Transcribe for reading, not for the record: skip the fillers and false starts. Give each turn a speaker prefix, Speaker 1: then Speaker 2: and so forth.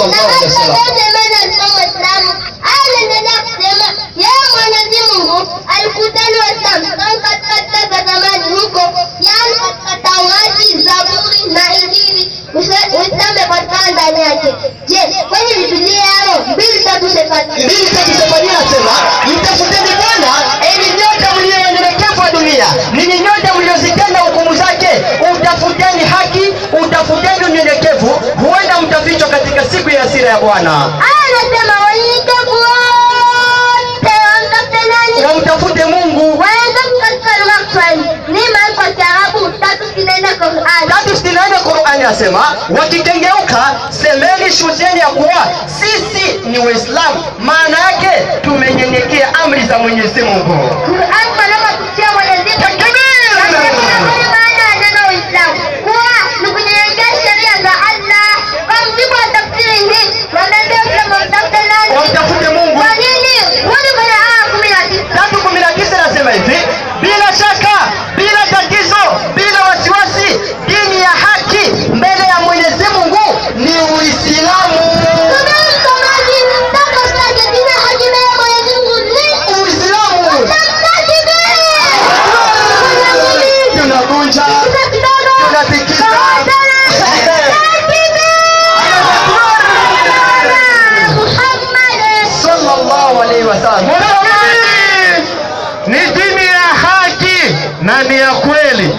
Speaker 1: sallallahu alaihi wasallam.
Speaker 2: Alikutana Waislamu katika zamani huko, yani katika Taurati, Zaburi na Injili, Uislamu umepatikana ndani yake. Je, kwenye Biblia yao
Speaker 1: 2:3 anasema mtafuteni Bwana enyi nyote mlionyenyekevu wa dunia, ninyi nyote mliozitenda hukumu zake, utafuteni haki, utafuteni unyenyekevu, huenda mtafichwa katika siku ya hasira ya Bwana.
Speaker 2: Anasema wanyenyekevu wote
Speaker 1: wamtafute Mungu.
Speaker 2: Waenda katika lugha ya Kiswahili ni maana kwa Kiarabu 3:64 Qur'an.
Speaker 1: 3:64 Qur'an inasema wakikengeuka semeni shuzeni ya kuwa sisi ni Waislamu, maana yake tumenyenyekea amri za Mwenyezi Mungu.
Speaker 2: Qur'an maana kutia Mwenyezi Mungu. Maana neno Uislamu kuwa ni kunyenyekea sheria za Allah. Kwa mjibu wa tafsiri hii wanaambia
Speaker 1: wamtafute Mungu.
Speaker 2: Kwa nini? Wani kuna aya
Speaker 1: 19 nasema hivi, bila shaka, bila tatizo, bila wasiwasi, dini ya haki mbele ya Mwenyezi Mungu ni Uislamu. Tunakunja, tunatikisa. Sallallahu alaihi wasallam.
Speaker 3: Ni dini ya haki na ni ya kweli.